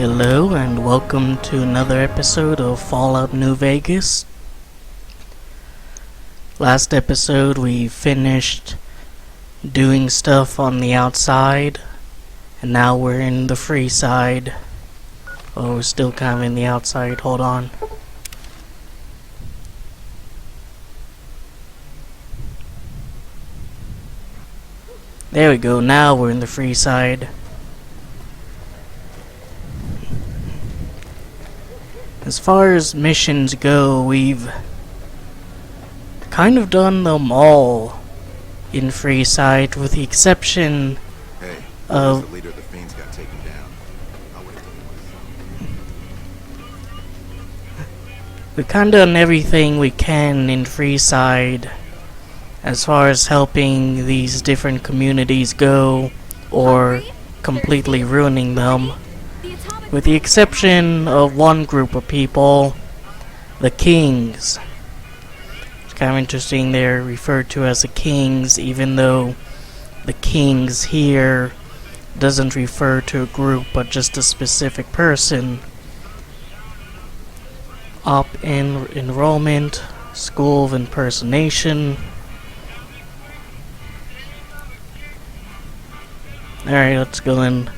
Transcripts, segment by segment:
Hello and welcome to another episode of Fallout New Vegas. Last episode we finished doing stuff on the outside, and now we're in the free side. Oh, we're still kind of in the outside, hold on. There we go, now we're in the free side. As far as missions go, we've kind of done them all in free side, with the exception of the leader of the Fiends got taken down. I'll wait till we've kind of done everything we can in free side as far as helping these different communities go, or completely ruining them. With the exception of one group of people, the Kings. It's kind of interesting they're referred to as the Kings, even though the Kings here doesn't refer to a group but just a specific person. Op in enrollment, school of impersonation. Alright, let's go in.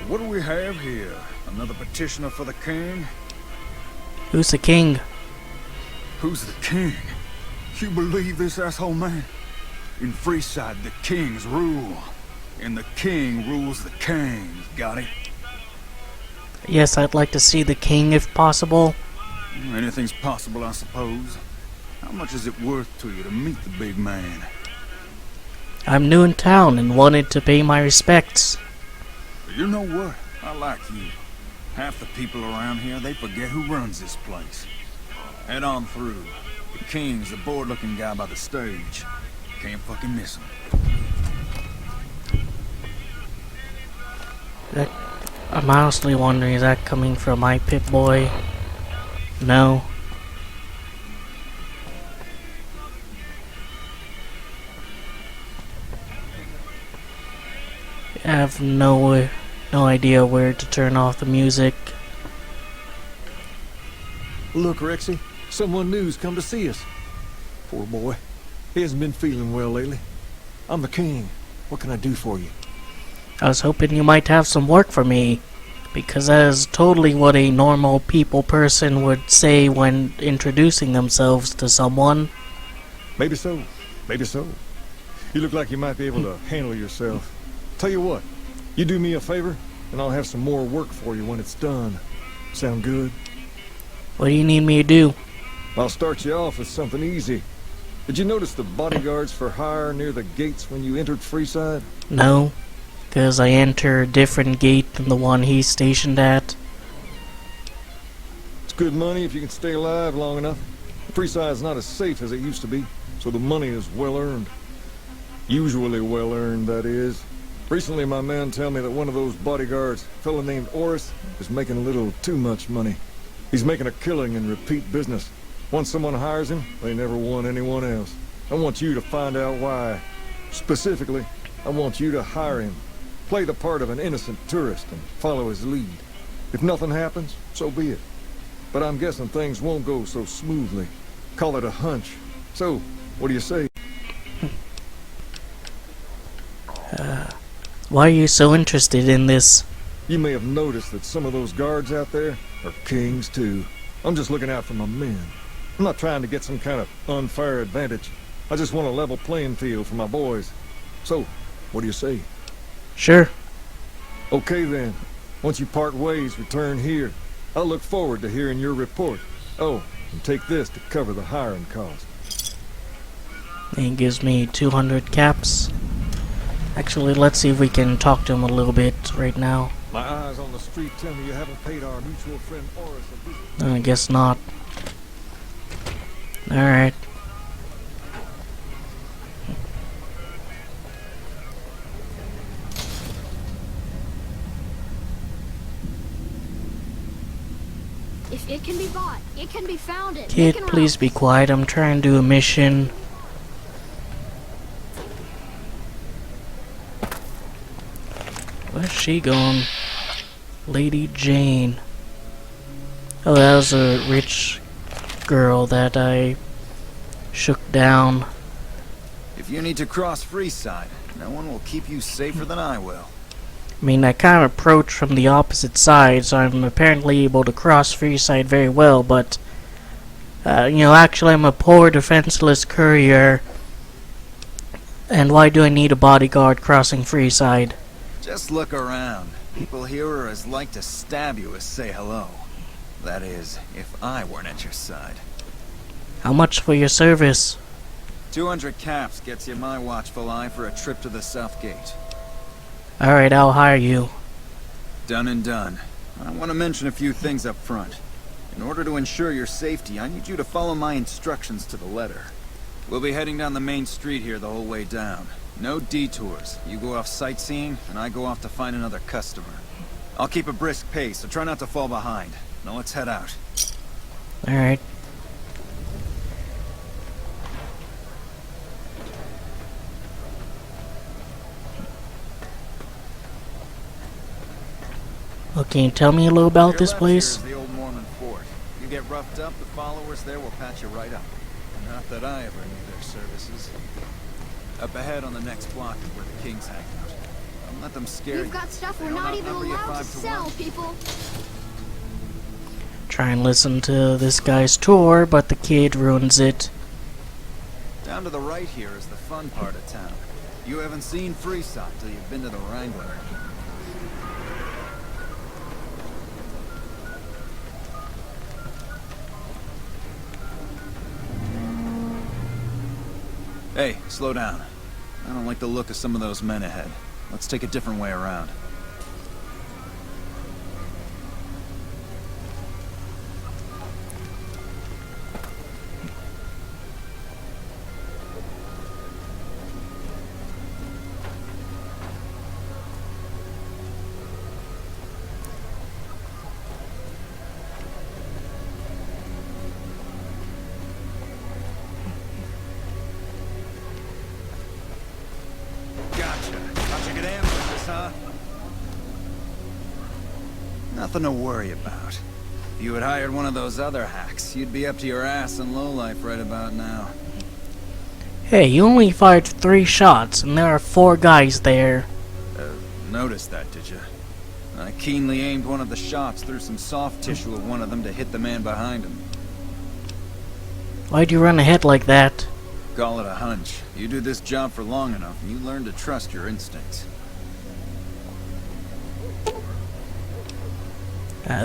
What do we have here? Another petitioner for the king? Who's the king? Who's the king? You believe this, asshole man? In Freeside, the kings rule. And the king rules the kings. Got it? Yes, I'd like to see the king if possible. Anything's possible, I suppose. How much is it worth to you to meet the big man? I'm new in town and wanted to pay my respects. You know what? I like you. Half the people around here, they forget who runs this place. Head on through. The king's the bored-looking guy by the stage. Can't fucking miss him. I'm honestly wondering, is that coming from my pit boy? No. I have no idea where to turn off the music. Look, Rexy, someone new's come to see us. Poor boy. He hasn't been feeling well lately. I'm the king. What can I do for you? I was hoping you might have some work for me, because that is totally what a normal people person would say when introducing themselves to someone. Maybe so. Maybe so. You look like you might be able to handle yourself. Tell you what, you do me a favor, and I'll have some more work for you when it's done. Sound good? What do you need me to do? I'll start you off with something easy. Did you notice the bodyguards for hire near the gates when you entered Freeside? No, because I enter a different gate than the one he's stationed at. It's good money if you can stay alive long enough. Freeside's not as safe as it used to be, so the money is well earned. Usually well earned, that is. Recently, my men tell me that one of those bodyguards, a fellow named Oris, is making a little too much money. He's making a killing in repeat business. Once someone hires him, they never want anyone else. I want you to find out why. Specifically, I want you to hire him. Play the part of an innocent tourist and follow his lead. If nothing happens, so be it. But I'm guessing things won't go so smoothly. Call it a hunch. So, what do you say? Why are you so interested in this? You may have noticed that some of those guards out there are kings too. I'm just looking out for my men. I'm not trying to get some kind of unfair advantage. I just want a level playing field for my boys. So, what do you say? Sure. Okay then. Once you part ways, return here. I'll look forward to hearing your report. Oh, and take this to cover the hiring cost. He gives me 200 caps. Actually, let's see if we can talk to him a little bit right now. My eyes on the street tell me you haven't paid our mutual friend Oris a visit. I guess not. Alright. If it It can be bought. It can be founded. Kid, please be quiet. I'm trying to do a mission. Where's she going? Lady Jane. Oh, that was a rich girl that I shook down. If you need to cross Freeside, no one will keep you safer than I will. I mean, I kind of approached from the opposite side, so I'm apparently able to cross Freeside very well, but, actually I'm a poor, defenseless courier, and why do I need a bodyguard crossing Freeside? Just look around. People here are as like to stab you as say hello. That is, if I weren't at your side. How much for your service? 200 caps gets you my watchful eye for a trip to the South Gate. Alright, I'll hire you. Done and done. I want to mention a few things up front. In order to ensure your safety, I need you to follow my instructions to the letter. We'll be heading down the main street here the whole way down. No detours. You go off sightseeing, and I go off to find another customer. I'll keep a brisk pace, so try not to fall behind. Now let's head out. Alright. Well, can you tell me a little about this place? The old Mormon fort. You get roughed up, the followers there will patch you right up. Not that I ever need their services. Up ahead on the next block is where the Kings hang out. Don't let them scare you. We've got stuff They we're don't not even outnumber you allowed to 5 sell, 1. people. Try and listen to this guy's tour, but the kid ruins it. Down to the right here is the fun part of town. You haven't seen Freeside till you've been to the Wrangler. Hey, slow down. I don't like the look of some of those men ahead. Let's take a different way around. Nothing to worry about. If you had hired one of those other hacks, you'd be up to your ass in lowlife right about now. Hey, you only fired 3 shots, and there are 4 guys there. Noticed that, did you? I keenly aimed one of the shots through some soft tissue of one of them to hit the man behind him. Why'd you run ahead like that? Call it a hunch. You do this job for long enough, and you learn to trust your instincts.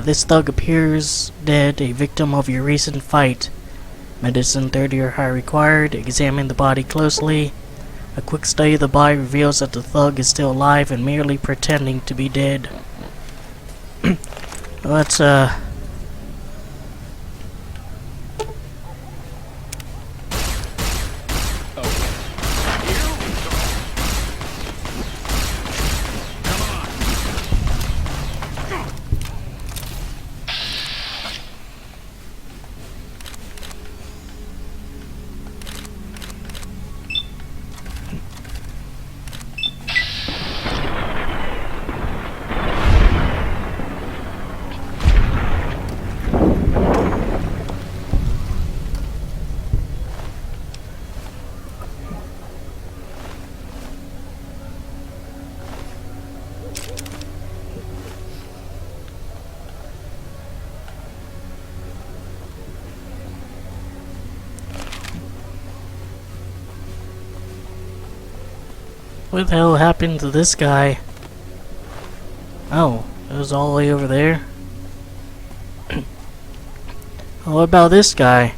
This thug appears dead, a victim of your recent fight. Medicine 30 or higher required. Examine the body closely. A quick study of the body reveals that the thug is still alive and merely pretending to be dead. Let's, what the hell happened to this guy? Oh, it was all the way over there. What about this guy?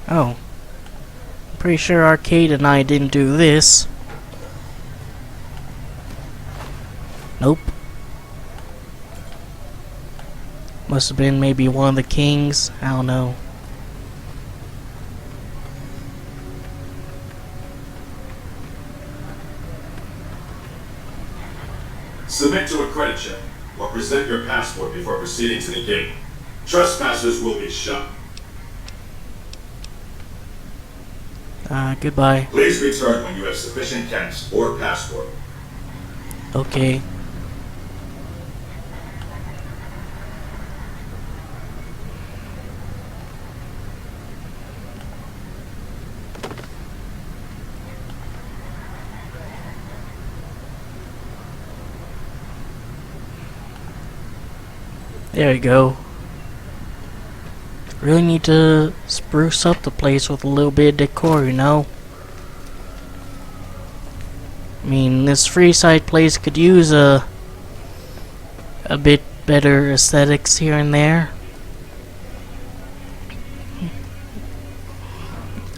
Oh. I'm pretty sure Arcade and I didn't do this. Nope. Must have been maybe one of the kings. I don't know. Submit to a credit check, or present your passport before proceeding to the gate. Trespassers will be shot. Goodbye. Please return when you have sufficient cash or passport. Okay. There you go. Really need to spruce up the place with a little bit of decor, you know? I mean, this Freeside place could use a bit better aesthetics here and there.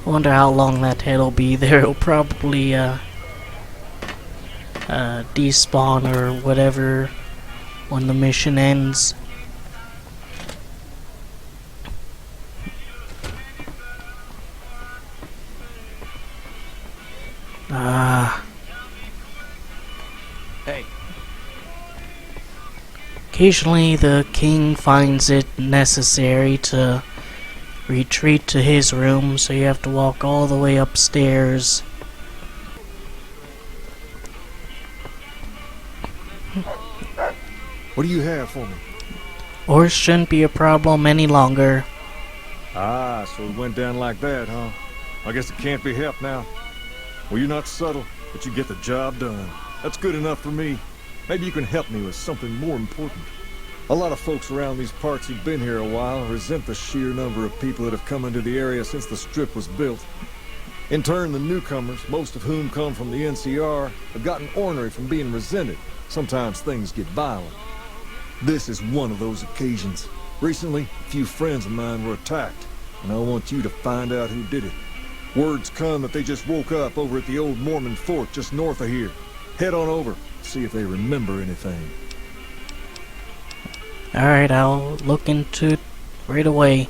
I wonder how long that head'll be there. It'll probably despawn or whatever when the mission ends. Hey. Occasionally the king finds it necessary to retreat to his room, so you have to walk all the way upstairs. What do you have for me? Horse shouldn't be a problem any longer. Ah, so it went down like that, huh? I guess it can't be helped now. Well, you're not subtle, but you get the job done. That's good enough for me. Maybe you can help me with something more important. A lot of folks around these parts who've been here a while resent the sheer number of people that have come into the area since the strip was built. In turn, the newcomers, most of whom come from the NCR, have gotten ornery from being resented. Sometimes things get violent. This is one of those occasions. Recently, a few friends of mine were attacked, and I want you to find out who did it. Words come that they just woke up over at the old Mormon fort just north of here. Head on over, see if they remember anything. Alright, I'll look into it right away.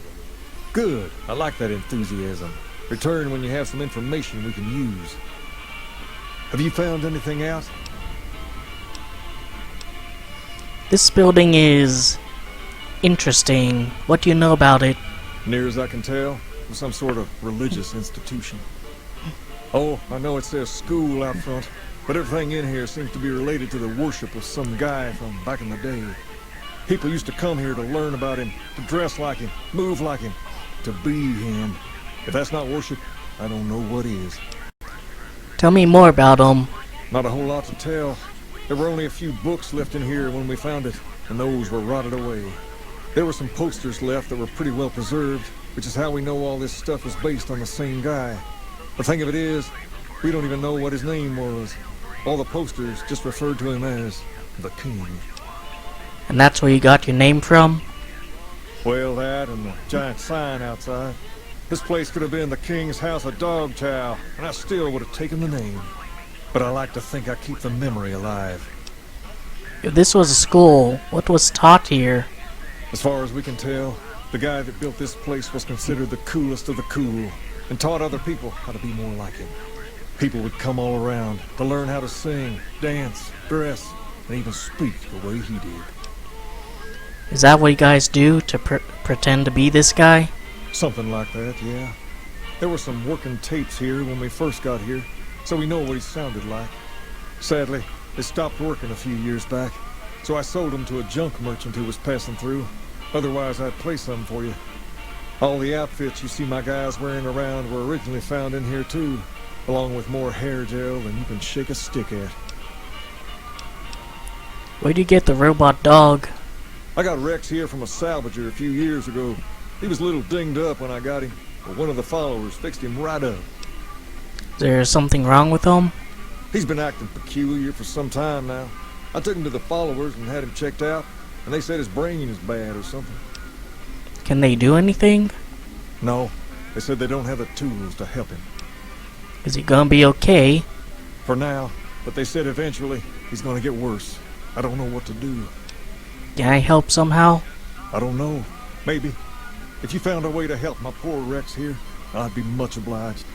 Good. I like that enthusiasm. Return when you have some information we can use. Have you found anything out? This building is interesting. What do you know about it? Near as I can tell, some sort of religious institution. Oh, I know it says school out front, but everything in here seems to be related to the worship of some guy from back in the day. People used to come here to learn about him, to dress like him, move like him, to be him. If that's not worship, I don't know what is. Tell me more about him. Not a whole lot to tell. There were only a few books left in here when we found it, and those were rotted away. There were some posters left that were pretty well preserved, which is how we know all this stuff is based on the same guy. The thing of it is, we don't even know what his name was. All the posters just referred to him as the King. And that's where you got your name from? Well, that and the giant sign outside. This place could have been the King's House of Dog Chow, and I still would have taken the name. But I like to think I keep the memory alive. If this was a school, what was taught here? As far as we can tell, the guy that built this place was considered the coolest of the cool, and taught other people how to be more like him. People would come all around to learn how to sing, dance, dress, and even speak the way he did. Is that what you guys do, to pretend to be this guy? Something like that, yeah. There were some working tapes here when we first got here, so we know what he sounded like. Sadly, they stopped working a few years back, so I sold them to a junk merchant who was passing through. Otherwise, I'd play some for you. All the outfits you see my guys wearing around were originally found in here too, along with more hair gel than you can shake a stick at. Where'd you get the robot dog? I got Rex here from a salvager a few years ago. He was a little dinged up when I got him, but one of the followers fixed him right up. Is there something wrong with him? He's been acting peculiar for some time now. I took him to the followers and had him checked out, and they said his brain is bad or something. Can they do anything? No, they said they don't have the tools to help him. Is he gonna be okay? For now, but they said eventually he's gonna get worse. I don't know what to do. Can I help somehow? I don't know. Maybe. If you found a way to help my poor Rex here, I'd be much obliged.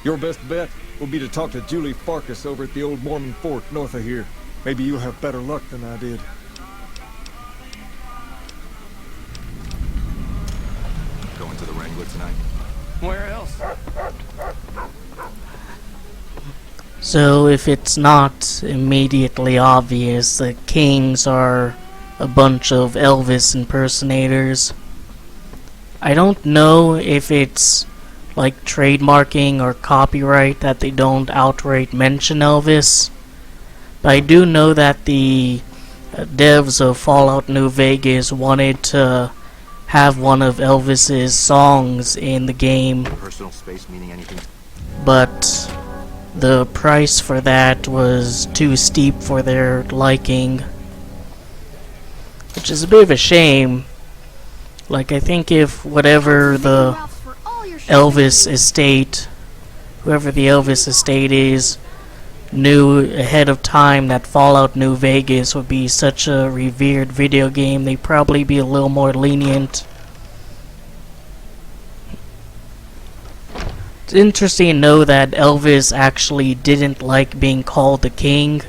Your best bet would be to talk to Julie Farkas over at the old Mormon fort north of here. Maybe you'll have better luck than I did. tonight. Where else? So if it's not immediately obvious, the Kings are a bunch of Elvis impersonators. I don't know if it's like trademarking or copyright that they don't outright mention Elvis, but I do know that the devs of Fallout New Vegas wanted to have one of Elvis's songs in the game, Personal space meaning anything? but the price for that was too steep for their liking, which is a bit of a shame. Like, I think if whatever the Ralph's for all your shopping Elvis needs. estate, whoever the Elvis estate is, knew ahead of time that Fallout New Vegas would be such a revered video game, they'd probably be a little more lenient. It's interesting to know that Elvis actually didn't like being called the king,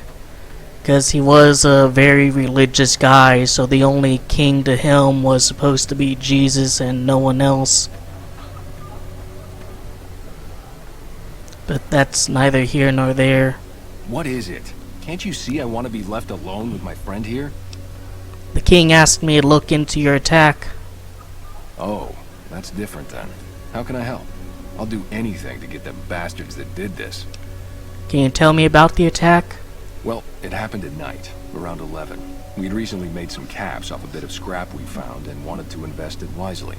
because he was a very religious guy, so the only king to him was supposed to be Jesus and no one else. But that's neither here nor there. What is it? Can't you see I want to be left alone with my friend here? The king asked me to look into your attack. Oh, that's different then. How can I help? I'll do anything to get the bastards that did this. Can you tell me about the attack? Well, it happened at night, around 11. We'd recently made some caps off a bit of scrap we found and wanted to invest it wisely.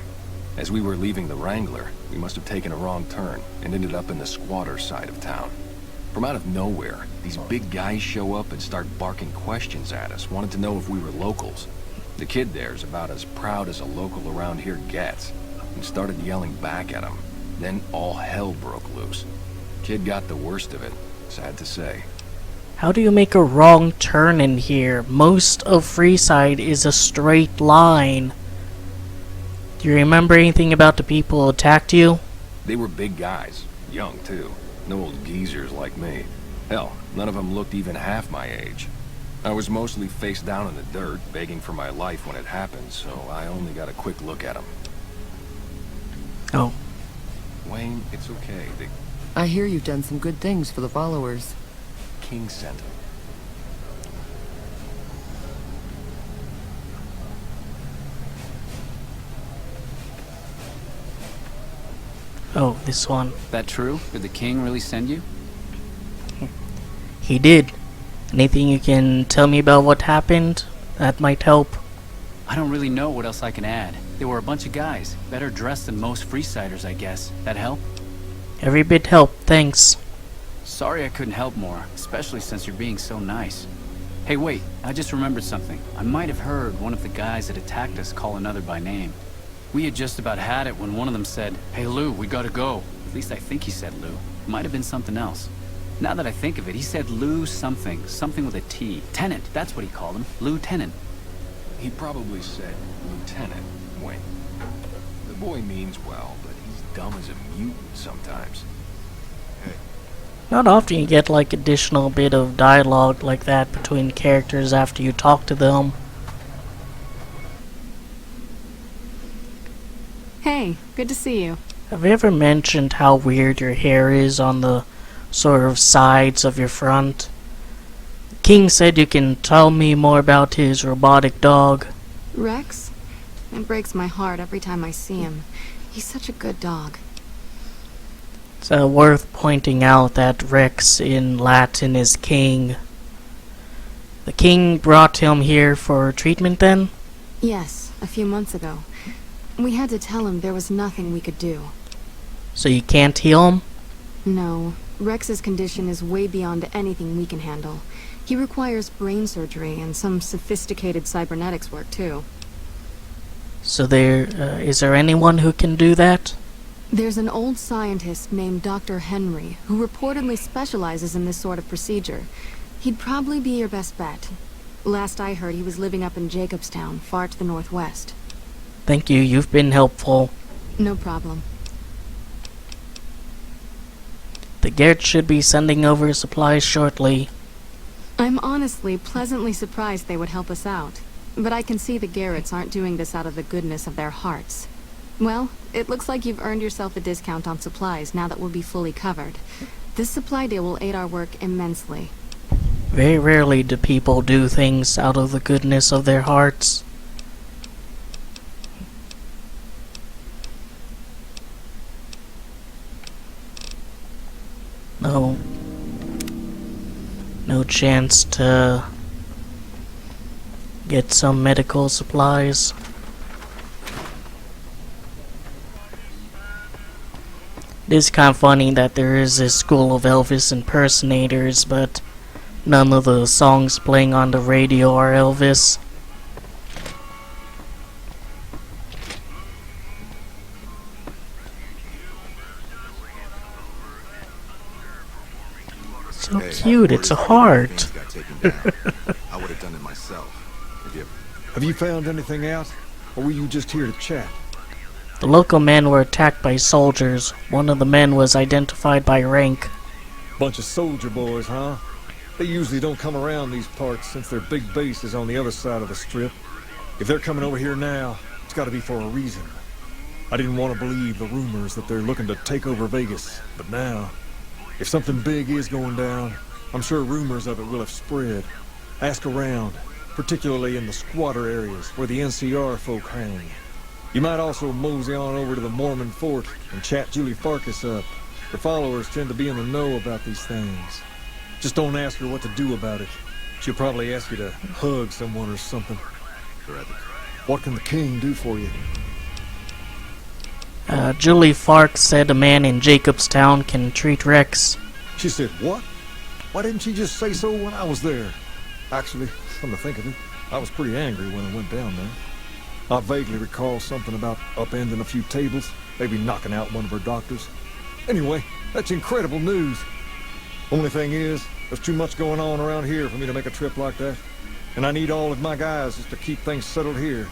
As we were leaving the Wrangler, we must have taken a wrong turn and ended up in the squatter side of town. From out of nowhere, these big guys show up and start barking questions at us, wanted to know if we were locals. The kid there's about as proud as a local around here gets, and started yelling back at him. Then all hell broke loose. Kid got the worst of it, sad to say. How do you make a wrong turn in here? Most of Freeside is a straight line. Do you remember anything about the people who attacked you? They were big guys, young too. No old geezers like me. Hell, none of them looked even half my age. I was mostly face down in the dirt, begging for my life when it happened, so I only got a quick look at them. Oh. Wayne, it's okay. The I hear you've done some good things for the followers. king sent him. Oh, this one. That true? Did the king really send you? He did. Anything you can tell me about what happened? That might help. I don't really know what else I can add. They were a bunch of guys, better dressed than most Freesiders, I guess. That help? Every bit helped, thanks. Sorry I couldn't help more, especially since you're being so nice. Hey, wait, I just remembered something. I might have heard one of the guys that attacked us call another by name. We had just about had it when one of them said, "Hey Lou, we gotta go." At least I think he said Lou. It might have been something else. Now that I think of it, he said Lou something with a T. Tenant, that's what he called him. Lieutenant. He probably said Lieutenant Wayne. The boy means well, but he's dumb as a mutant sometimes. Not often you get like additional bit of dialogue like that between characters after you talk to them. Hey, good to see you. Have you ever mentioned how weird your hair is on the sort of sides of your front? King said you can tell me more about his robotic dog. Rex? It breaks my heart every time I see him. He's such a good dog. It's worth pointing out that Rex in Latin is king. The king brought him here for treatment then? Yes, a few months ago. We had to tell him there was nothing we could do. So you can't heal him? No, Rex's condition is way beyond anything we can handle. He requires brain surgery and some sophisticated cybernetics work too. So is there anyone who can do that? There's an old scientist named Dr. Henry who reportedly specializes in this sort of procedure. He'd probably be your best bet. Last I heard, he was living up in Jacobstown, far to the northwest. Thank you, you've been helpful. No problem. The Garrett should be sending over supplies shortly. I'm honestly pleasantly surprised they would help us out. But I can see the Garretts aren't doing this out of the goodness of their hearts. Well, it looks like you've earned yourself a discount on supplies now that we'll be fully covered. This supply deal will aid our work immensely. Very rarely do people do things out of the goodness of their hearts. No chance to get some medical supplies. It is kind of funny that there is this school of Elvis impersonators, but none of the songs playing on the radio are Elvis. So Hey, cute, it's a heart. Kings got taken down. I would have done it myself. Have you found anything out? Or were you just here to chat? The local men were attacked by soldiers. One of the men was identified by rank. Bunch of soldier boys, huh? They usually don't come around these parts since their big base is on the other side of the strip. If they're coming over here now, it's gotta be for a reason. I didn't want to believe the rumors that they're looking to take over Vegas, but now, if something big is going down, I'm sure rumors of it will have spread. Ask around, particularly in the squatter areas where the NCR folk hang. You might also mosey on over to the Mormon fort and chat Julie Farkas up. The followers tend to be in the know about these things. Just don't ask her what to do about it. She'll probably ask you to hug someone or something. What can the king do for you? Julie Fark said a man in Jacobstown can treat Rex. She said what? Why didn't she just say so when I was there? Actually, come to think of it, I was pretty angry when I went down there. I vaguely recall something about upending a few tables, maybe knocking out one of her doctors. Anyway, that's incredible news. Only thing is, there's too much going on around here for me to make a trip like that. And I need all of my guys just to keep things settled here.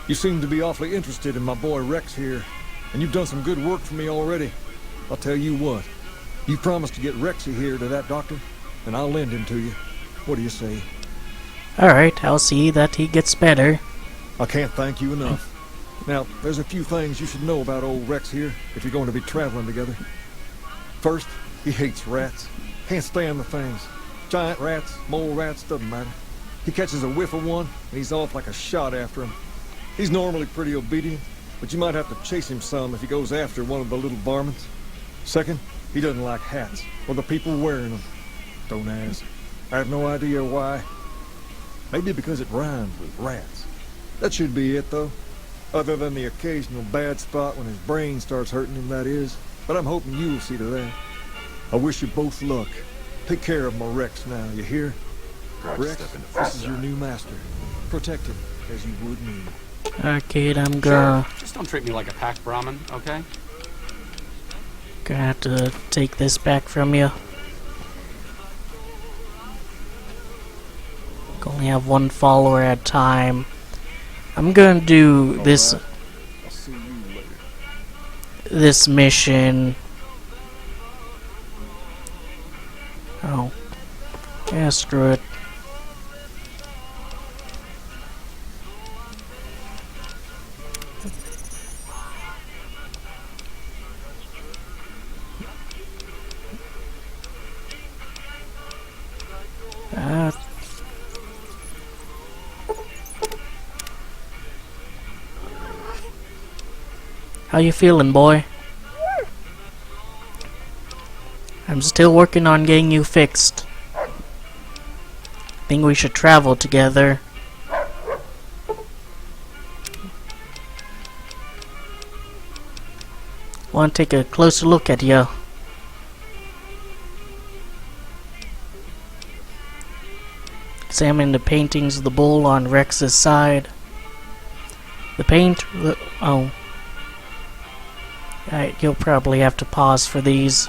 You seem to be awfully interested in my boy Rex here, and you've done some good work for me already. I'll tell you what, you promised to get Rexy here to that doctor, and I'll lend him to you. What do you say? Alright, I'll see that he gets better. I can't thank you enough. Now, there's a few things you should know about old Rex here if you're going to be traveling together. First, he hates rats. Can't stand the things. Giant rats, mole rats, doesn't matter. He catches a whiff of one, and he's off like a shot after him. He's normally pretty obedient, but you might have to chase him some if he goes after one of the little varmints. Second, he doesn't like hats, or the people wearing them. Don't ask. I have no idea why. Maybe because it rhymes with rats. That should be it, though. Other than the occasional bad spot when his brain starts hurting him, that is. But I'm hoping you'll see to that. I wish you both luck. Take care of my Rex now, you hear? Rex, this is your new master. Protect him as you would me. Alright, kid, I'm gonna... Sure. Just don't treat me like a packed Brahmin, okay? Gonna have to take this back from you. Only have one follower at a time. I'm gonna do this... I'll see you later. This mission... Oh. Yeah, screw it. How you feeling, boy? I'm still working on getting you fixed. Think we should travel together. Want to take a closer look at you. Examine the paintings of the bull on Rex's side. The paint... Oh. You'll probably have to pause for these.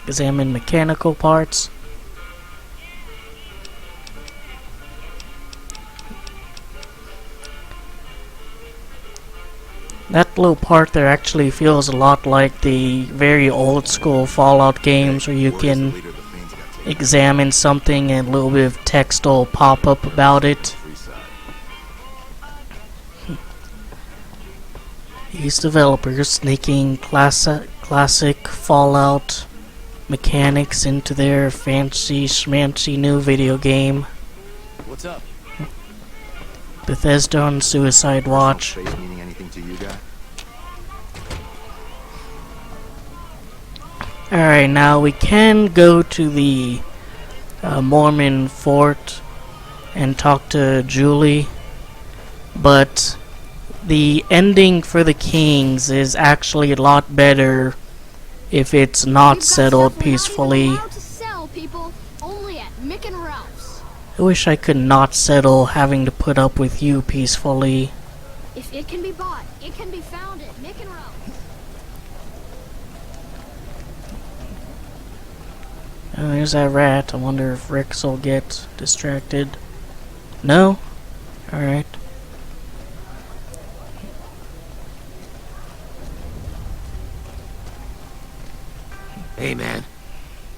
Examine mechanical parts. That little part there actually feels a lot like the very old school Fallout games where you can examine something and a little bit of text will pop up about it. These developers sneaking classic Fallout mechanics into their fancy schmancy new video game. What's up? Bethesda on Suicide Watch. Personal space meaning anything to you, guy? Alright, now we can go to the Mormon fort and talk to Julie, but the ending for the Kings is actually a lot better if it's not settled peacefully. Allowed to sell, people. Only at Mick and Ralph's. I wish I could not settle having to put up with you peacefully. If it can be bought, it can be found at Mick and Ralph's. There's that rat. I wonder if Rex will get distracted. No? Alright. Hey, man.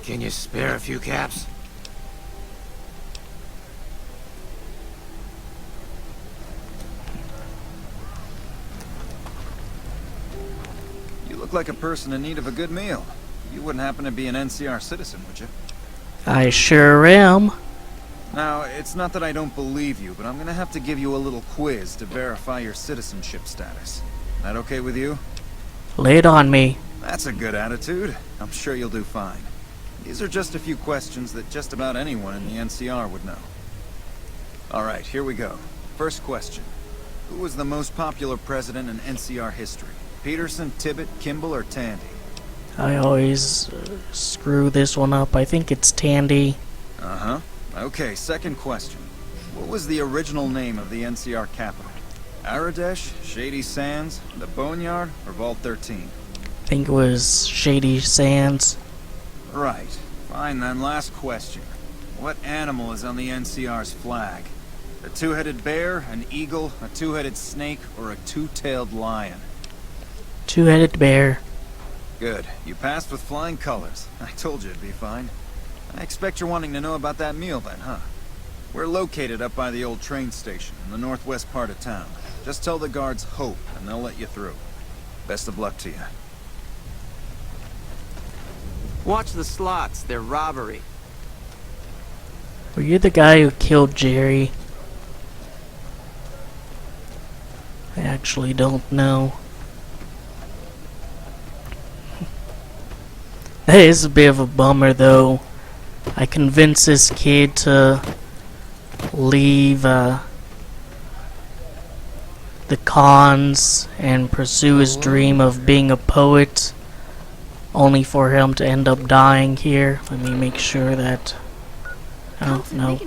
Can you spare a few caps? You look like a person in need of a good meal. You wouldn't happen to be an NCR citizen, would you? I sure am. Now, it's not that I don't believe you, but I'm gonna have to give you a little quiz to verify your citizenship status. That okay with you? Lay it on me. That's a good attitude. I'm sure you'll do fine. These are just a few questions that just about anyone in the NCR would know. Alright, here we go. First question. Who was the most popular president in NCR history? Peterson, Tibbet, Kimball, or Tandy? I always screw this one up. I think it's Tandy. Uh-huh. Okay, second question. What was the original name of the NCR capital? Aradesh, Shady Sands, the Boneyard, or Vault 13? I think it was Shady Sands. Right. Fine then, last question. What animal is on the NCR's flag? A two-headed bear, an eagle, a two-headed snake, or a two-tailed lion? Two-headed bear. Good. You passed with flying colors. I told you it'd be fine. I expect you're wanting to know about that meal then, huh? We're located up by the old train station in the northwest part of town. Just tell the guards Hope, and they'll let you through. Best of luck to you. Watch the slots. They're robbery. Were you the guy who killed Jerry? I actually don't know. That is a bit of a bummer though. I convinced this kid to leave the cons and pursue his dream of being a poet, only for him to end up dying here. Let me make sure that... Oh, no.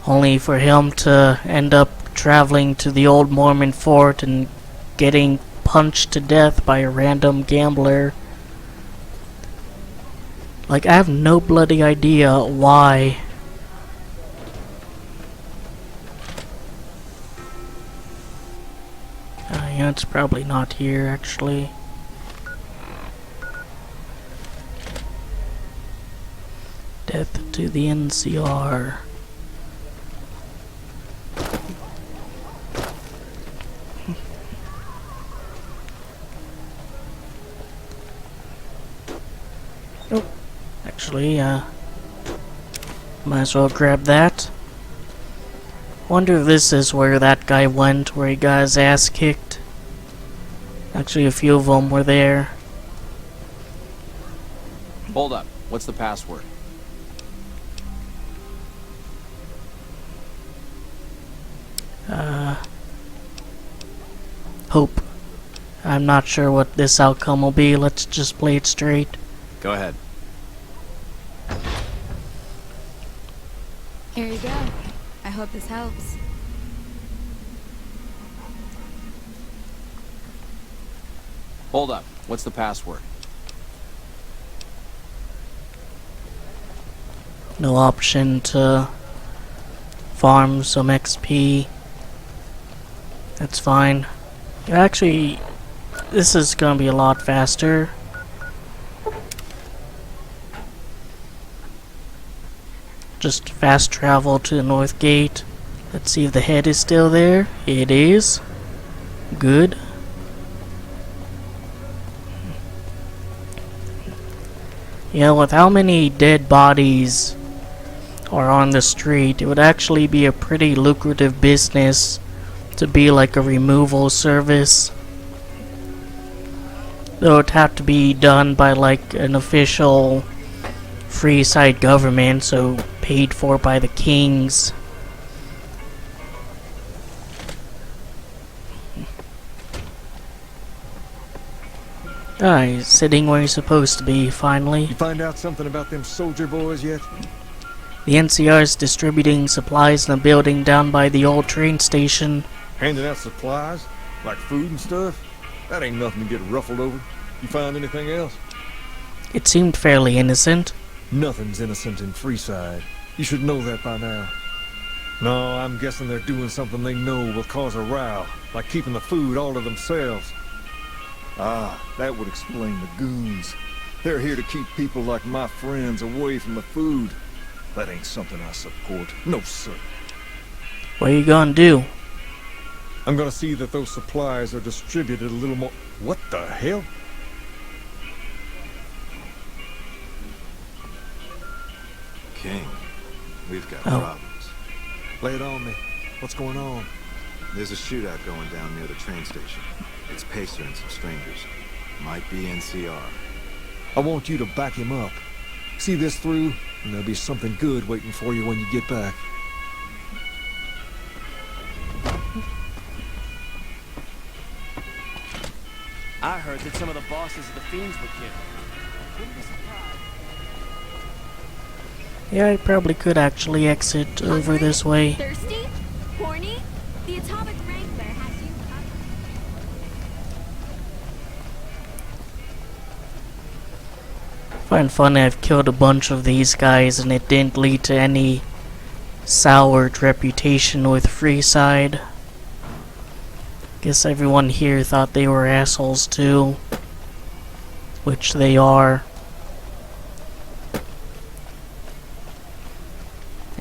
Only for him to end up traveling to the old Mormon fort and getting punched to death by a random gambler. Like, I have no bloody idea why. Yeah, it's probably not here, actually. Death to the NCR. Oh, actually, might as well grab that. Wonder if this is where that guy went, where he got his ass kicked. Actually, a few of them were there. Hold up. What's the password? Hope. I'm not sure what this outcome will be. Let's just play it straight. Go ahead. Here you go. I hope this helps. Hold up. What's the password? No option to farm some XP. That's fine. Actually, this is gonna be a lot faster. Just fast travel to the North Gate. Let's see if the head is still there. It is. Good. Yeah, with how many dead bodies are on the street, it would actually be a pretty lucrative business to be like a removal service. Though it'd have to be done by like an official Freeside government, so paid for by the kings. Ah, he's sitting where he's supposed to be, finally. You find out something about them soldier boys yet? The NCR is distributing supplies in a building down by the old train station. Handing out supplies? Like food and stuff? That ain't nothing to get ruffled over. You find anything else? It seemed fairly innocent. Nothing's innocent in Freeside. You should know that by now. No, I'm guessing they're doing something they know will cause a row, like keeping the food all to themselves. Ah, that would explain the goons. They're here to keep people like my friends away from the food. That ain't something I support. No, sir. What are you gonna do? I'm gonna see that those supplies are distributed a little more... What the hell? King, we've got problems. Lay it on me. What's going on? There's a shootout going down near the train station. It's Pacer and some strangers. Might be NCR. I want you to back him up. See this through, and there'll be something good waiting for you when you get back. I heard that some of the bosses of the Fiends were killed. Wouldn't be surprised. Yeah, I probably could actually exit over this way. Thirsty? Horny? The Atomic Wrangler has you covered. Find funny I've killed a bunch of these guys and it didn't lead to any soured reputation with Freeside. Guess everyone here thought they were assholes too. Which they are.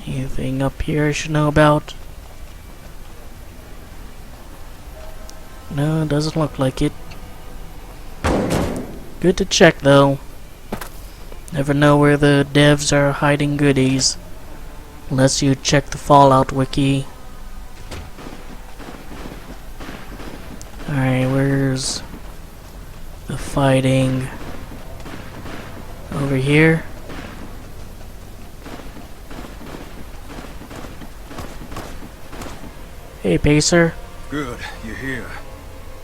Anything up here I should know about? No, doesn't look like it. Good to check though. Never know where the devs are hiding goodies. Unless you check the Fallout wiki. Alright, where's the fighting? Over here? Hey, Pacer. Good, you're here.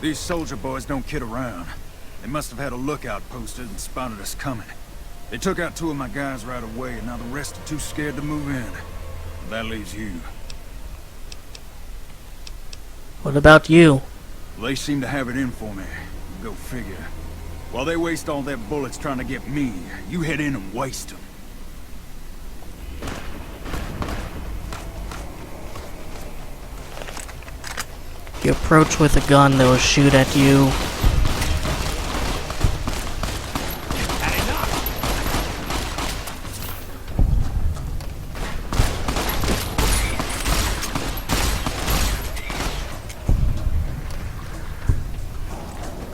These soldier boys don't kid around. They must have had a lookout posted and spotted us coming. They took out 2 of my guys right away, and now the rest are too scared to move in. That leaves you. What about you? They seem to have it in for me. Go figure. While they waste all their bullets trying to get me, you head in and waste them. If you approach with a gun, they'll shoot at you.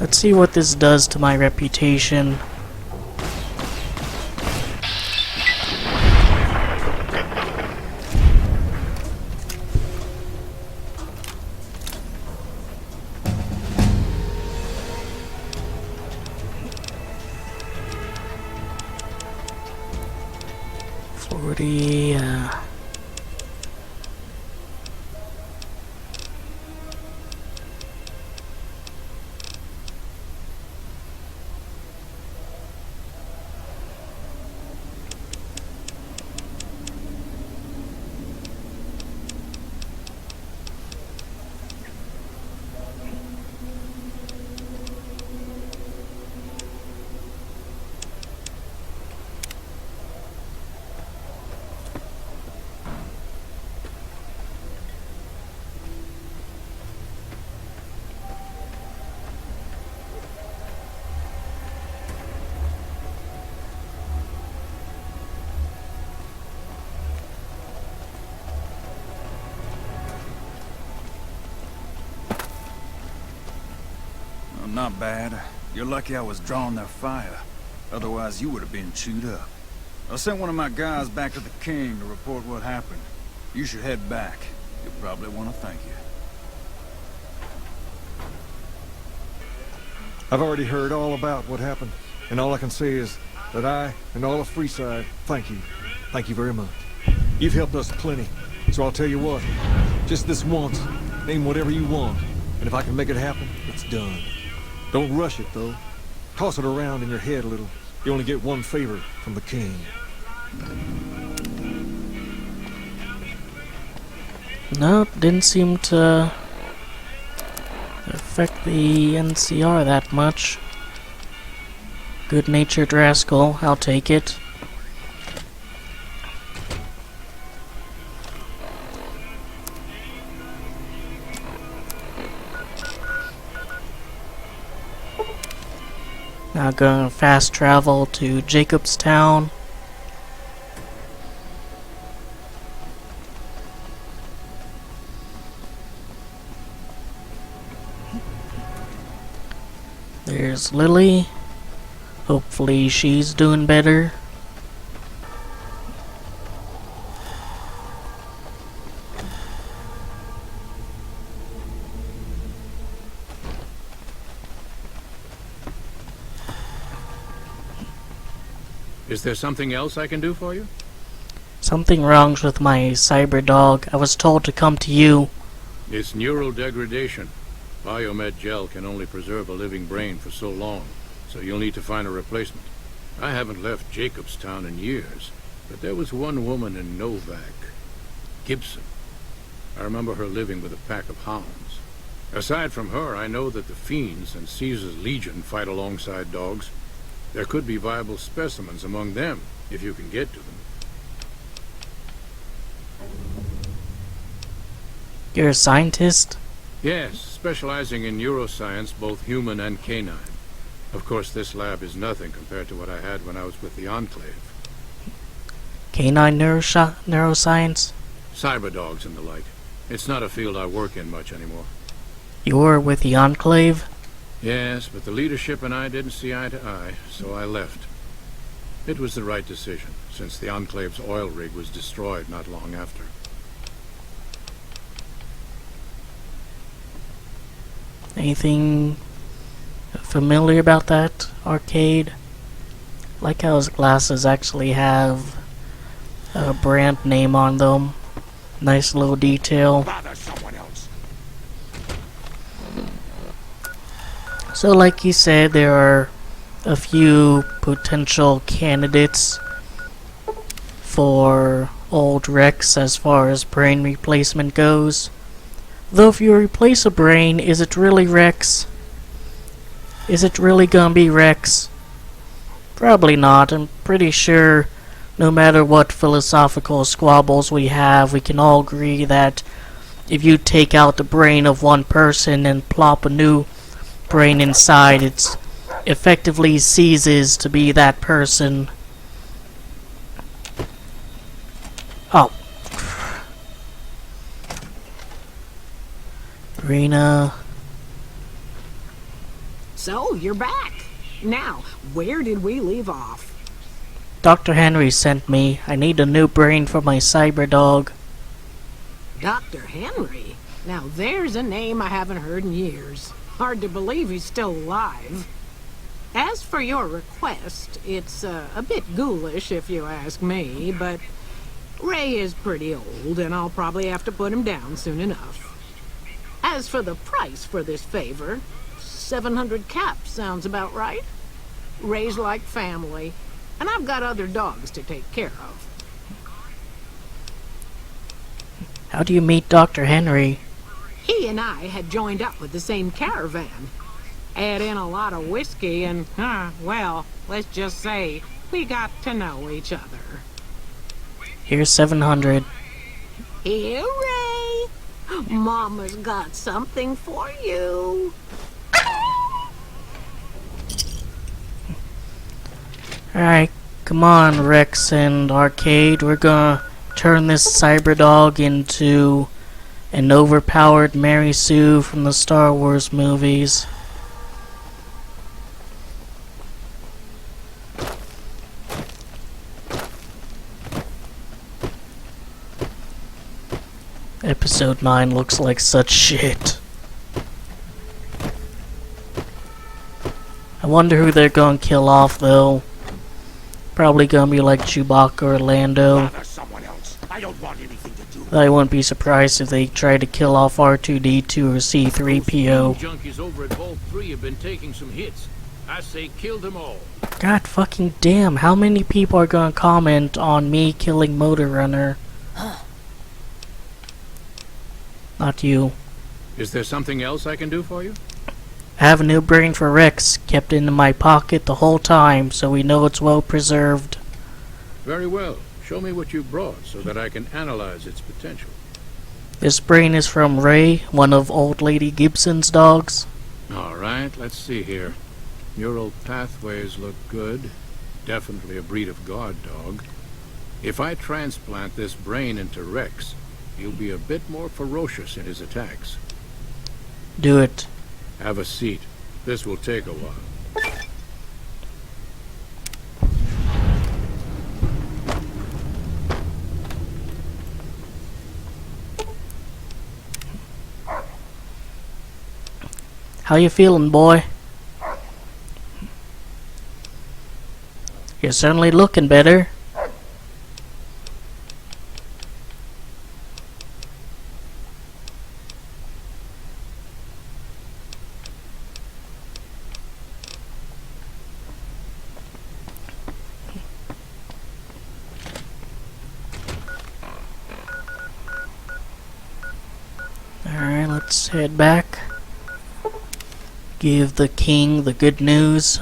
Let's see what this does to my reputation. Well, not bad. You're lucky I was drawing their fire. Otherwise, you would have been chewed up. I sent one of my guys back to the King to report what happened. You should head back. You'll probably want to thank you. I've already heard all about what happened, and all I can say is that I and all of Freeside thank you. Thank you very much. You've helped us plenty, so I'll tell you what. Just this once, name whatever you want, and if I can make it happen, it's done. Don't rush it, though. Toss it around in your head a little. You only get one favor from the King. No, didn't seem to affect the NCR that much. Good-natured rascal, I'll take it. Now gonna fast travel to Jacobstown. There's Lily. Hopefully she's doing better. Is there something else I can do for you? Something wrong with my cyber dog. I was told to come to you. It's neural degradation. Biomed gel can only preserve a living brain for so long, so you'll need to find a replacement. I haven't left Jacobstown in years, but there was one woman in Novak, Gibson. I remember her living with a pack of hounds. Aside from her, I know that the Fiends and Caesar's Legion fight alongside dogs. There could be viable specimens among them, if you can get to them. You're a scientist? Yes, specializing in neuroscience, both human and canine. Of course, this lab is nothing compared to what I had when I was with the Enclave. Canine neuroscience? Cyber dogs and the like. It's not a field I work in much anymore. You're with the Enclave? Yes, but the leadership and I didn't see eye to eye, so I left. It was the right decision, since the Enclave's oil rig was destroyed not long after. Anything familiar about that arcade? Like how his glasses actually have a brand name on them. Nice little detail. Bother someone else. So like you said, there are a few potential candidates for old Rex as far as brain replacement goes. Though if you replace a brain, is it really Rex? Is it really gonna be Rex? Probably not. I'm pretty sure no matter what philosophical squabbles we have, we can all agree that if you take out the brain of one person and plop a new brain inside, it effectively ceases to be that person. Oh. Rena. So, you're back. Now, where did we leave off? Dr. Henry sent me. I need a new brain for my cyber dog. Dr. Henry? Now, there's a name I haven't heard in years. Hard to believe he's still alive. As for your request, it's a bit ghoulish if you ask me, but Ray is pretty old, and I'll probably have to put him down soon enough. As for the price for this favor, 700 caps sounds about right. Ray's like family, and I've got other dogs to take care of. How do you meet Dr. Henry? He and I had joined up with the same caravan. Add in a lot of whiskey and, well, let's just say we got to know each other. Here's 700. Here, Ray. Mama's got something for you. Alright, come on, Rex and Arcade. We're gonna turn this cyber dog into an overpowered Mary Sue from the Star Wars movies. Episode 9 looks like such shit. I wonder who they're gonna kill off, though. Probably gonna be like Chewbacca or Lando. I wouldn't be surprised if they tried to kill off R2-D2 or C-3PO. Junkies over at Vault 3 have been taking some hits. I say kill them all. God fucking damn, how many people are gonna comment on me killing Motor Runner? Not you. Is there something else I can do for you? I have a new brain for Rex, kept it in my pocket the whole time, so we know it's well preserved. Very well. Show me what you brought so that I can analyze its potential. This brain is from Ray, one of Old Lady Gibson's dogs. Alright, let's see here. Neural pathways look good. Definitely a breed of guard dog. If I transplant this brain into Rex, he'll be a bit more ferocious in his attacks. Do it. Have a seat. This will take a while. How you feeling, boy? You're certainly looking better. Alright, let's head back. Give the king the good news.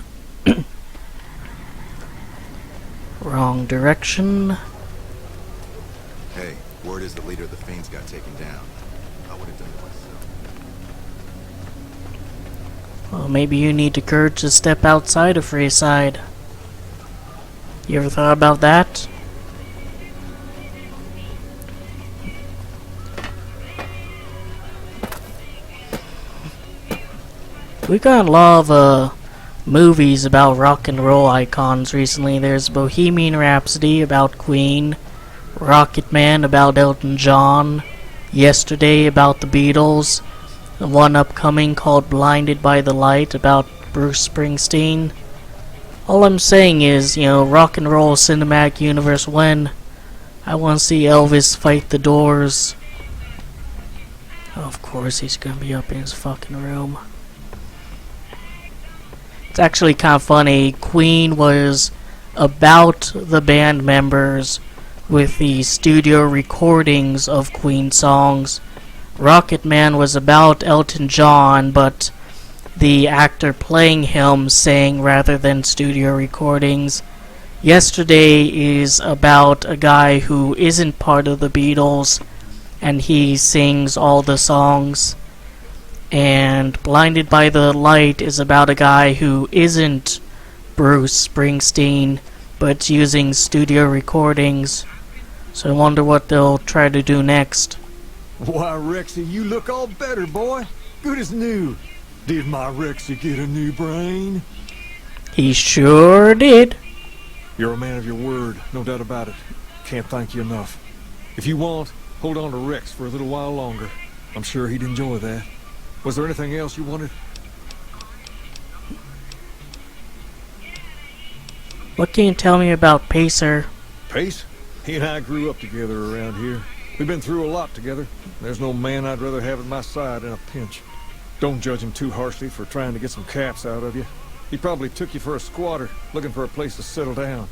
Wrong direction. Hey, word is the leader of the Fiends got taken down. I would have done it myself. Well, maybe you need the courage to step outside of Freeside. You ever thought about that? We got a lot of movies about rock and roll icons recently. There's Bohemian Rhapsody about Queen, Rocket Man about Elton John, Yesterday about the Beatles, the one upcoming called Blinded by the Light about Bruce Springsteen. All I'm saying is, you know, rock and roll cinematic universe when I want to see Elvis fight the Doors. Of course he's gonna be up in his fucking room. It's actually kind of funny. Queen was about the band members with the studio recordings of Queen songs. Rocket Man was about Elton John, but the actor playing him sang rather than studio recordings. Yesterday is about a guy who isn't part of the Beatles, and he sings all the songs. And Blinded by the Light is about a guy who isn't Bruce Springsteen, but using studio recordings. So I wonder what they'll try to do next. Why, Rexy, you look all better, boy. Good as new. Did my Rexy get a new brain? He sure did. You're a man of your word, no doubt about it. Can't thank you enough. If you want, hold on to Rex for a little while longer. I'm sure he'd enjoy that. Was there anything else you wanted? What can you tell me about Pacer? Pace? He and I grew up together around here. We've been through a lot together. There's no man I'd rather have at my side in a pinch. Don't judge him too harshly for trying to get some caps out of you. He probably took you for a squatter, looking for a place to settle down.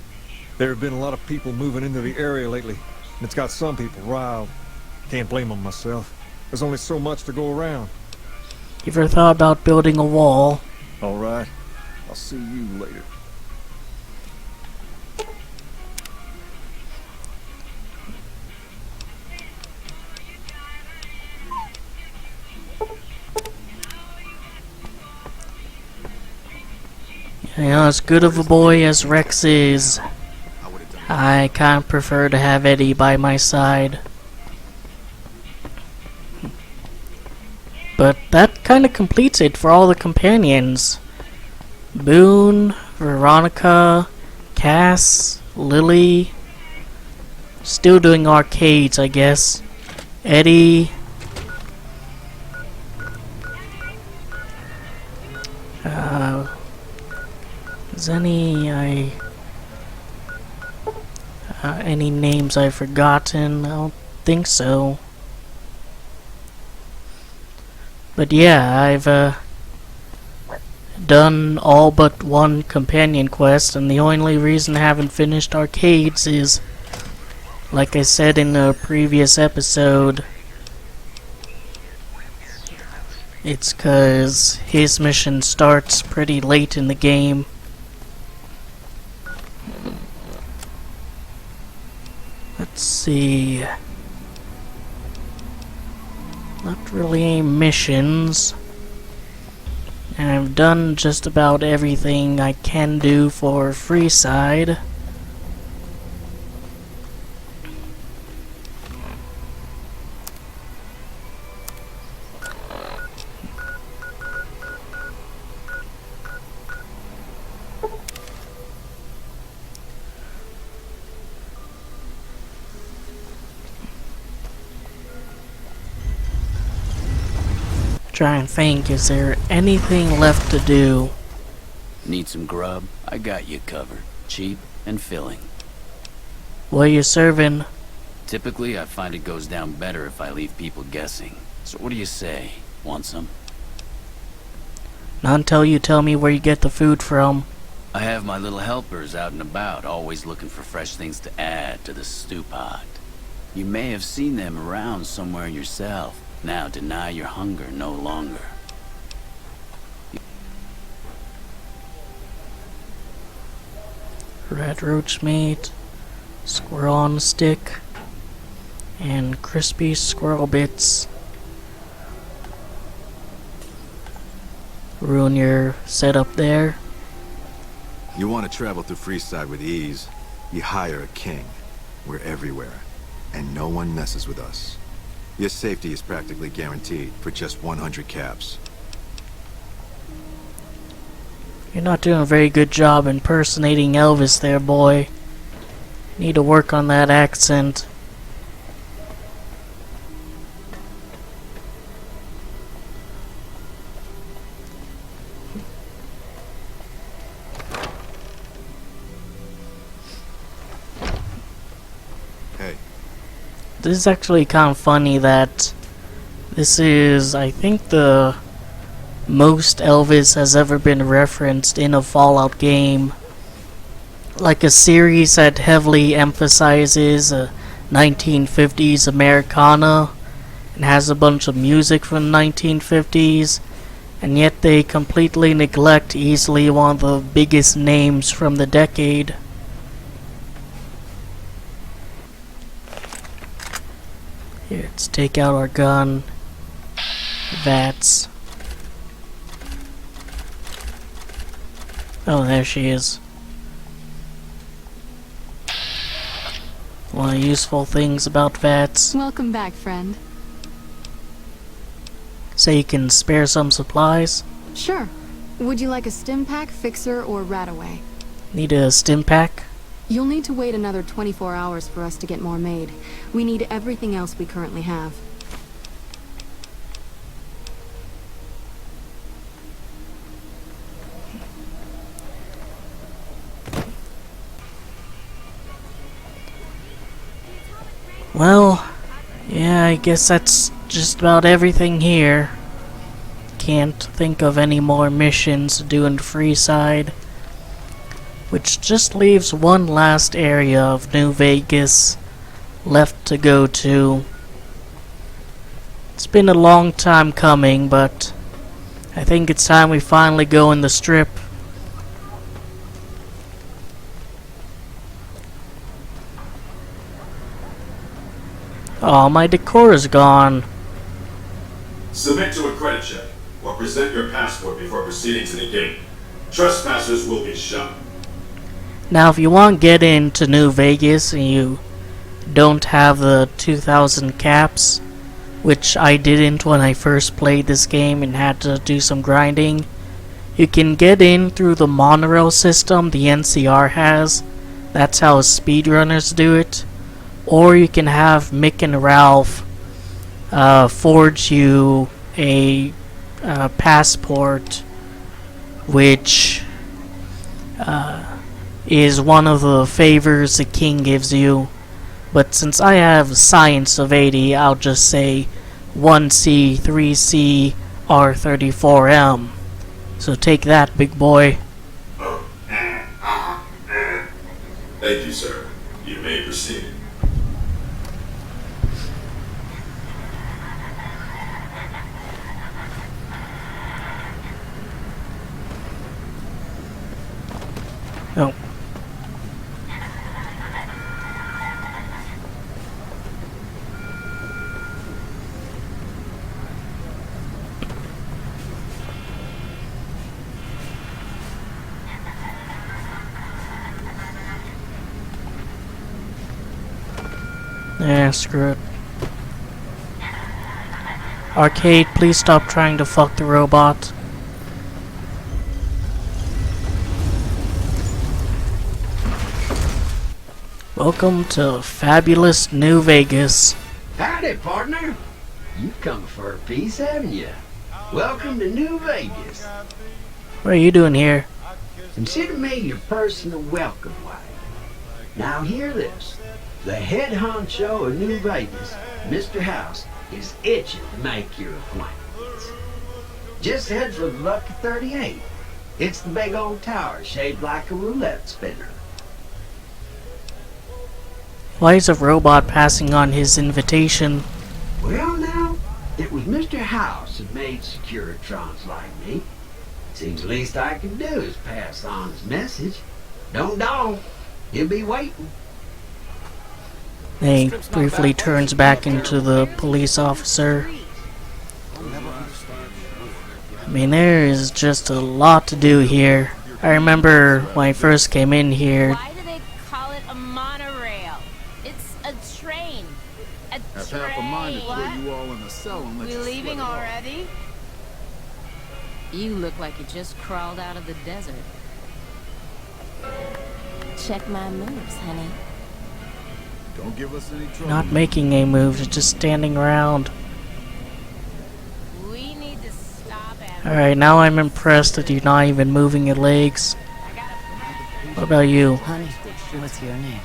There have been a lot of people moving into the area lately, and it's got some people riled. Can't blame them myself. There's only so much to go around. You ever thought about building a wall? All right. I'll see you later. You know, as good of a boy as Rex is, I kinda prefer to have Eddie by my side. But that kinda completes it for all the companions. Boone, Veronica, Cass, Lily. Still doing arcades, I guess. Eddie, Is any any names I've forgotten? I don't think so. But yeah, I've done all but one companion quest, and the only reason I haven't finished Arcades is, like I said in the previous episode, it's 'cause his mission starts pretty late in the game. Let's see. Not really any missions. And I've done just about everything I can do for Freeside. Try and think, is there anything left to do? Need some grub? I got you covered. Cheap and filling. What are you serving? Typically, I find it goes down better if I leave people guessing. So what do you say? Want some? Not until you tell me where you get the food from. I have my little helpers out and about, always looking for fresh things to add to the stew pot. You may have seen them around somewhere yourself. Now deny your hunger no longer. Red roach meat, squirrel on a stick, and crispy squirrel bits. Ruin your setup there. You want to travel through Freeside with ease, you hire a king. We're everywhere, and no one messes with us. Your safety is practically guaranteed for just 100 caps. You're not doing a very good job impersonating Elvis there, boy. Need to work on that accent. Hey. This is actually kind of funny that this is, I think, the most Elvis has ever been referenced in a Fallout game. Like a series that heavily emphasizes 1950s Americana and has a bunch of music from the 1950s, and yet they completely neglect easily one of the biggest names from the decade. Here, let's take out our gun. Vats. Oh, there she is. One of the useful things about Vats. Welcome back, friend. Say you can spare some supplies. Sure. Would you like a stim pack, fixer, or rataway? Need a stim pack? You'll need to wait another 24 hours for us to get more made. We need everything else we currently have. Well, yeah, I guess that's just about everything here. Can't think of any more missions to do in Freeside. Which just leaves one last area of New Vegas left to go to. It's been a long time coming, but I think it's time we finally go in the Strip. Oh, my decor is gone. Submit to a credit check or present your passport before proceeding to the gate. Trespassers will be shot. Now, if you want to get into New Vegas and you don't have the 2,000 caps, which I didn't when I first played this game and had to do some grinding, you can get in through the monorail system the NCR has. That's how speedrunners do it. Or you can have Mick and Ralph forge you a passport which is one of the favors the king gives you. But since I have science of 80, I'll just say 1C, 3C, R34M. So take that, big boy. Thank you, sir. You may proceed. Oh. Yeah, screw it. Arcade, please stop trying to fuck the robot. Welcome to fabulous New Vegas. Howdy, partner. You've come for a piece, haven't you? Welcome to New Vegas. What are you doing here? Consider me your personal welcome wagon. Now hear this. The head honcho of New Vegas, Mr. House, is itching to make your acquaintance. Just head for the Lucky 38. It's the big old tower shaped like a roulette spinner. Why is a robot passing on his invitation? Well now, it was Mr. House that made Securitrons like me. Seems the least I can do is pass on his message. Don't know. He'll be waiting. He briefly turns back into the police officer. I mean, there is just a lot to do here. I remember when I first came in here. Why do they call it a monorail? It's a train. A Have train. half a mind to throw you all in the cell and let We you leaving sweat it off. already? You look like you just crawled out of the desert. Check my moves, honey. Don't give us any trouble. Not making any moves, just standing around. We need to stop and Alright, now I'm impressed that you're not even moving your legs. What about you? Honey, what's your name?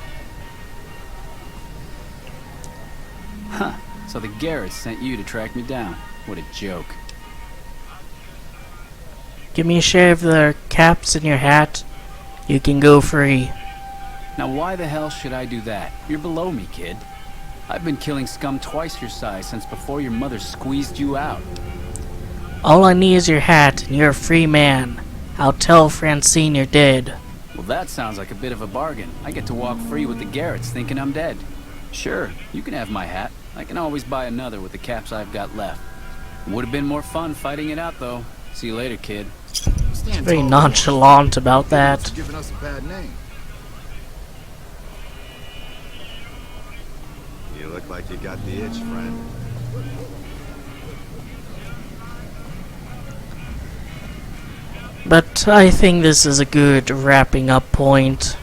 Huh. So the Garretts sent you to track me down. What a joke. Give me a share of the caps in your hat. You can go free. Now why the hell should I do that? You're below me, kid. I've been killing scum twice your size since before your mother squeezed you out. All I need is your hat, and you're a free man. I'll tell Francine you're dead. Well, that sounds like a bit of a bargain. I get to walk free with the Garretts thinking I'm dead. Sure, you can have my hat. I can always buy another with the caps I've got left. Would have been more fun fighting it out, though. See you later, kid. Very nonchalant about that. Giving us a bad name. You look like you got the itch, friend. But I think this is a good wrapping up point.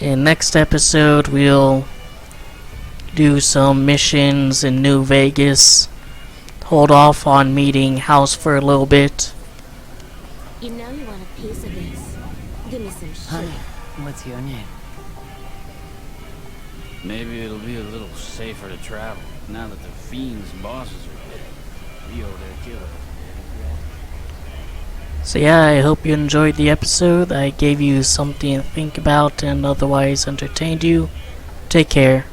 In next episode, we'll do some missions in New Vegas. Hold off on meeting House for a little bit. You know you want a piece of this. Give me some shit. Honey, what's your name? Maybe it'll be a little safer to travel now that the Fiend's bosses are dead. We owe their killer. So yeah, I hope you enjoyed the episode. I gave you something to think about and otherwise entertained you. Take care.